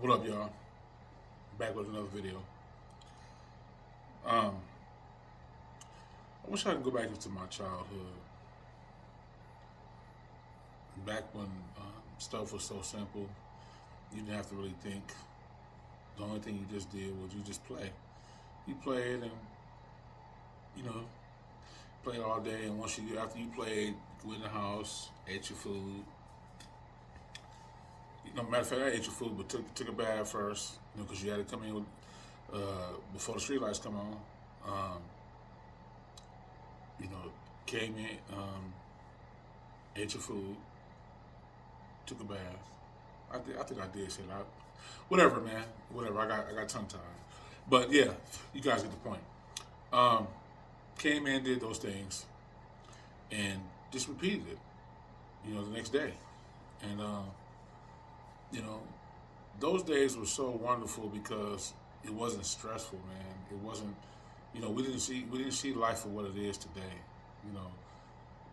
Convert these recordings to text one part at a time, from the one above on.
What up, y'all? Back with another video. Um, I wish I could go back into my childhood, back when stuff was so simple. You didn't have to really think. The only thing you just did was you just play. You played and you know played all day, and once you after you played, you go in the house, ate your food. Matter of fact, I ate your food, but took a bath first. Because you had to come in with, before the street lights come on. Um, you know, came in, ate your food, took a bath. I think I did say that. Whatever, man. Whatever. I got tongue tied. But yeah, you guys get the point. Um, came in, did those things, and just repeated it. The next day, and you know, those days were so wonderful because it wasn't stressful, man. It wasn't. We didn't see life for what it is today. You know,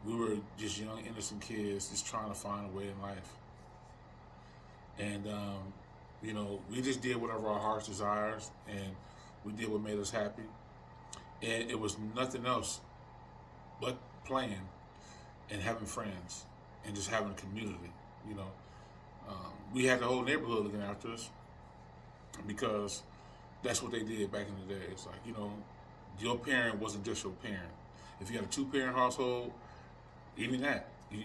we were just young, innocent kids, just trying to find a way in life. And we just did whatever our hearts desires, and we did what made us happy. And it was nothing else but playing and having friends and just having a community. You know, we had the whole neighborhood looking after us because that's what they did back in the day. It's like your parent wasn't just your parent. If you had a two-parent household, even that, I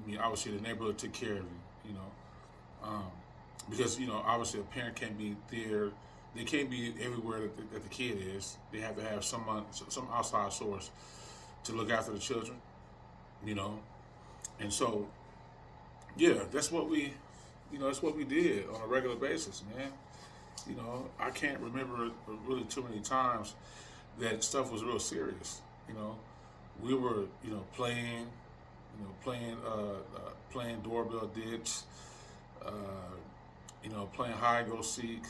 mean, obviously the neighborhood took care of you. Um, because obviously a parent can't be there. They can't be everywhere that the kid is. They have to have some outside source to look after the children. You know, and so yeah, that's what we did on a regular basis, man. I can't remember really too many times that stuff was real serious. You know, we were playing doorbell ditch, uh, playing hide and go seek,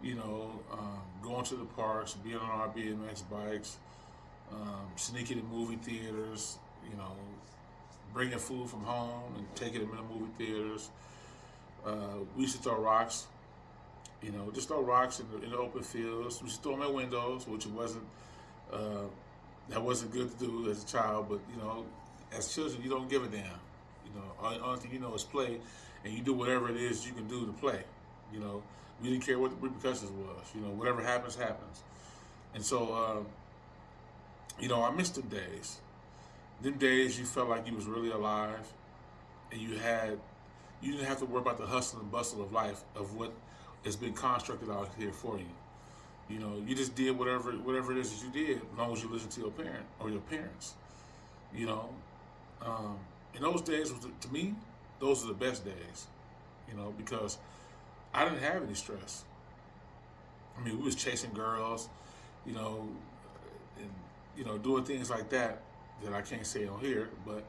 going to the parks, being on our BMX bikes, sneaking in movie theaters, bringing food from home and taking them in the movie theaters. We used to throw rocks, just throw rocks in the open fields. We used to throw them at windows, which uh, that wasn't good to do as a child, but as children, you don't give a damn. Only thing you know is play, and you do whatever it is you can do to play. We didn't care what the repercussions was. Whatever happens, happens. And so, I miss them days. Them days you felt like you was really alive, and you didn't have to worry about the hustle and bustle of life of what has been constructed out here for you. You just did whatever it is that you did, as long as you listened to your parent or your parents. You know, and those days to me, those are the best days. Because I didn't have any stress. I mean, we was chasing girls, you know, and doing things like that I can't say on here, but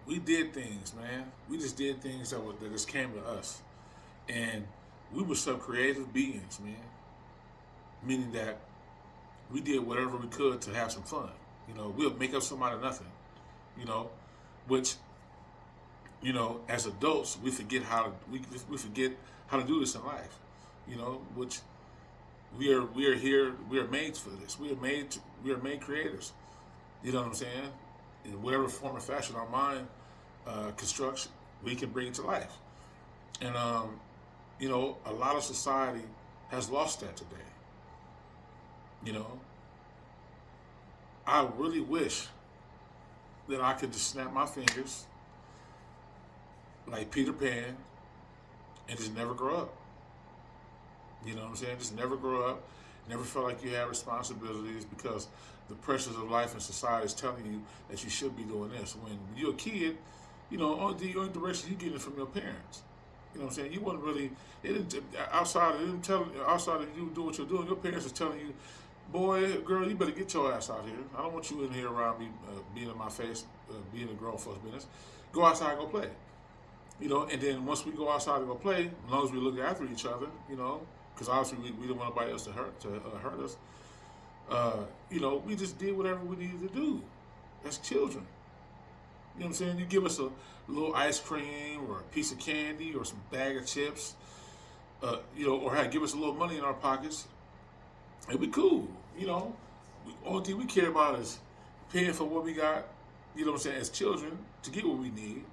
we did things, man. We just did things that just came to us, and we were some creative beings, man. Meaning that we did whatever we could to have some fun. We'll make up some out of nothing. You know, which as adults we forget we forget how to do this in life. Which we are here. We are made for this. We are made creators. You know what I'm saying? In whatever form or fashion our mind constructs, we can bring it to life. And a lot of society has lost that today. You know, I really wish that I could just snap my fingers like Peter Pan and just never grow up. You know what I'm saying? Just never grow up. Never feel like you have responsibilities because the pressures of life and society is telling you that you should be doing this. When you're a kid, only direction you get it from your parents. You know what I'm saying? You wasn't really, they didn't, outside of you doing what you're doing, your parents was telling you, boy, girl, you better get your ass out here. I don't want you in here around me, being in my face, being a grown folks business. Go outside and go play. And then once we go outside and go play, as long as we look after each other, because obviously we didn't want nobody else to hurt us. We just did whatever we needed to do as children. You know what I'm saying? You give us a little ice cream or a piece of candy or some bag of chips, or give us a little money in our pockets. It'd be cool. Only thing we care about is paying for what we got. You know what I'm saying? As children, to get what we need,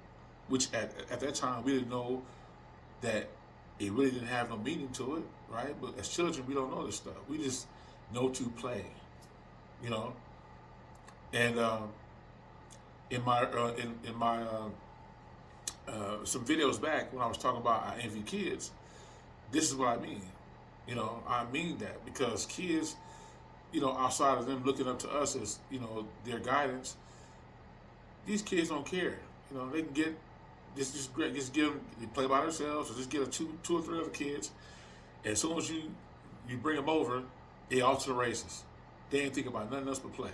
which at that time we didn't know that it really didn't have no meaning to it, right? But as children, we don't know this stuff. We just know to play, you know. And in my some videos back when I was talking about I envy kids, this is what I mean. I mean that because kids, outside of them looking up to us as their guidance, these kids don't care. They can get just get them they play by themselves, or just get two or three other kids. And as soon as you bring them over, they off to the races. They ain't think about nothing else but play.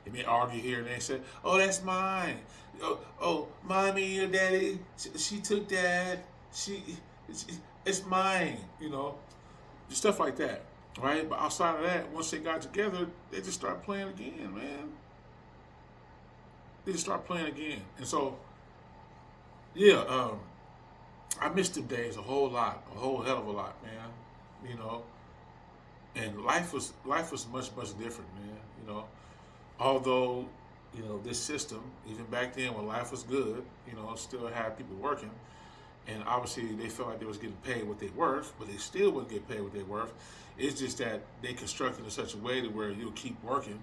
They may argue here and they say, "Oh, that's mine. Oh, mommy or daddy, she took that. It's mine." Just stuff like that, right? But outside of that, once they got together, they just start playing again, man. They just start playing again, and so, yeah, I missed them days a whole hell of a lot, man. And life was much different, man. Although this system, even back then when life was good, still had people working, and obviously they felt like they was getting paid what they worth, but they still wouldn't get paid what they worth. It's just that they constructed in such a way to where you'll keep working,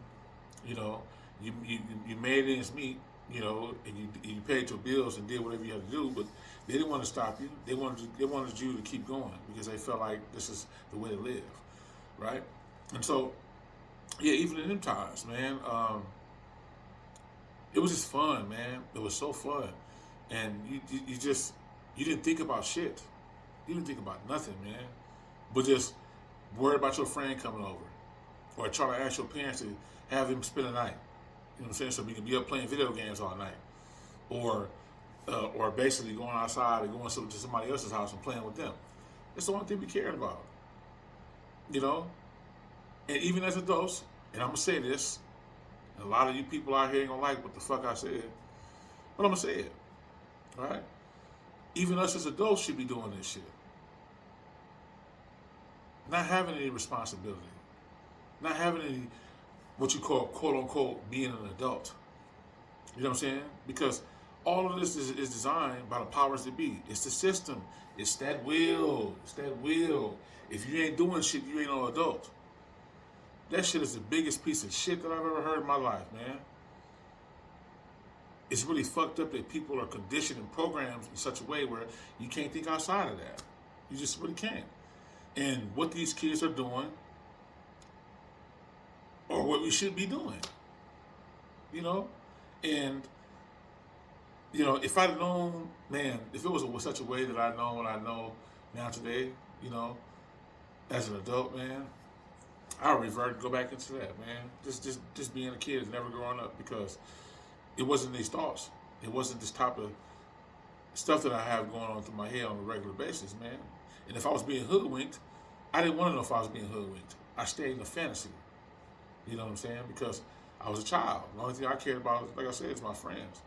you made ends meet, and you paid your bills and did whatever you had to do, but they didn't want to stop you. They wanted you to keep going because they felt like this is the way to live, right? And so, yeah, even in them times, man, it was just fun, man. It was so fun, and you didn't think about shit. You didn't think about nothing, man, but just worry about your friend coming over, or try to ask your parents to have him spend the night. You know what I'm saying? So we can be up playing video games all night, or basically going outside and going to somebody else's house and playing with them. That's the only thing we cared about, And even as adults, and I'm gonna say this, and a lot of you people out here ain't gonna like what the fuck I said, but I'm gonna say it, all right? Even us as adults should be doing this shit. Not having any responsibility, not having any what you call quote unquote being an adult. You know what I'm saying? Because all of this is designed by the powers that be. It's the system. It's that will. It's that will. If you ain't doing shit, you ain't no adult. That shit is the biggest piece of shit that I've ever heard in my life, man. It's really fucked up that people are conditioned and programmed in such a way where you can't think outside of that. You just really can't. And what these kids are doing, or what we should be doing, and if I'd known, man, if it was such a way that I know what I know now today, as an adult, man, I'll revert, go back into that, man. Just being a kid and never growing up, because it wasn't these thoughts. It wasn't this type of stuff that I have going on through my head on a regular basis, man. And if I was being hoodwinked, I didn't want to know if I was being hoodwinked. I stayed in the fantasy. You know what I'm saying? Because I was a child. The only thing I cared about, like I said, is my friends.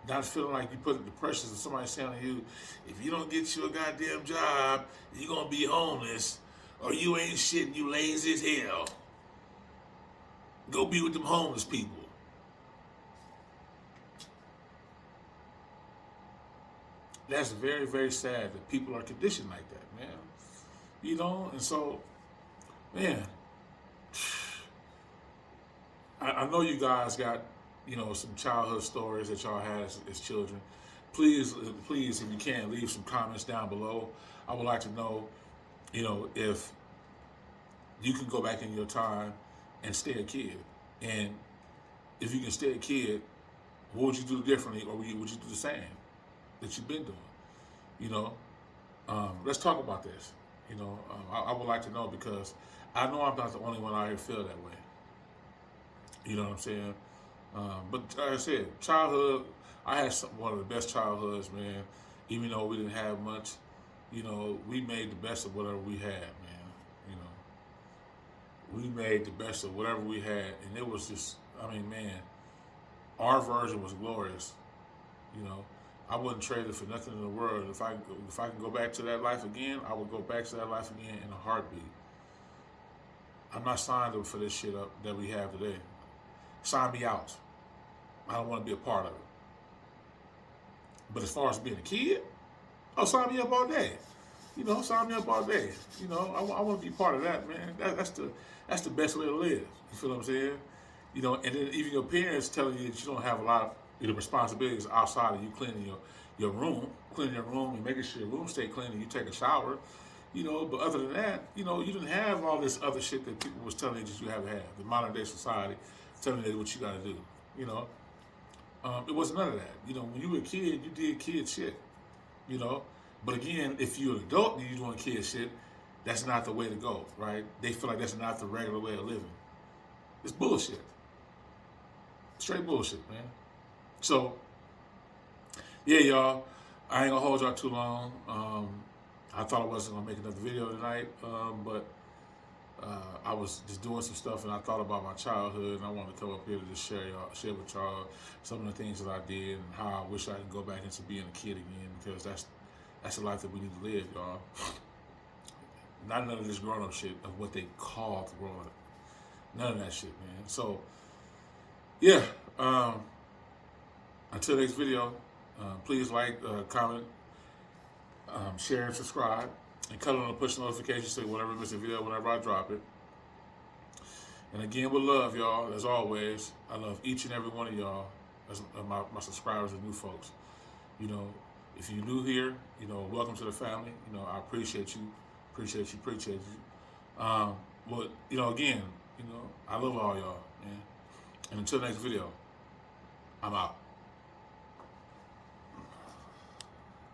Not feeling like you put the pressures of somebody saying to you, if you don't get you a goddamn job, you're going to be homeless, or you ain't shit and you lazy as hell. Go be with them homeless people. That's very, very sad that people are conditioned like that, man. And so, man, I know you guys got, some childhood stories that y'all had as children. Please, if you can, leave some comments down below. I would like to know, if you can go back in your time and stay a kid. And if you can stay a kid, what would you do differently, or would you do the same that you've been doing? Let's talk about this. I would like to know, because I know I'm not the only one out here feel that way. You know what I'm saying? But like I said, childhood, I had one of the best childhoods, man. Even though we didn't have much, we made the best of whatever we had, man. We made the best of whatever we had, and it was just, man, our version was glorious. You know, I wouldn't trade it for nothing in the world. If I can go back to that life again, I would go back to that life again in a heartbeat. I'm not signed up for this shit up that we have today. Sign me out. I don't want to be a part of it. But as far as being a kid, oh, sign me up all day. You know, sign me up all day. You know, I want to be part of that, man. That's the best way to live. You feel what I'm saying? You know, and then even your parents telling you that you don't have a lot of responsibilities outside of you cleaning your room, and making sure your room stay clean and you take a shower. You know, but other than that, you know, you didn't have all this other shit that people was telling you that you have to have. The modern day society telling you what you got to do. You know, it wasn't none of that. You know, when you were a kid, you did kid shit. You know, but again, if you're an adult and you're doing kid shit, that's not the way to go, right? They feel like that's not the regular way of living. It's bullshit. Straight bullshit, man. So, yeah, y'all, I ain't gonna hold y'all too long. I thought I wasn't gonna make another video tonight, but I was just doing some stuff and I thought about my childhood and I wanted to come up here to just share with y'all some of the things that I did and how I wish I could go back into being a kid again, because that's the life that we need to live, y'all. Not none of this grown up shit of what they call growing up. None of that shit, man. So, yeah. Until next video, please like, comment, share, and subscribe. And cut on the push notifications so whenever I miss a video, whenever I drop it. And again, with love, y'all, as always, I love each and every one of y'all, as my subscribers and new folks. You know, if you're new here, you know, welcome to the family. You know, I appreciate you. But, you know, again, you know, I love all y'all, man. And until next video, I'm out.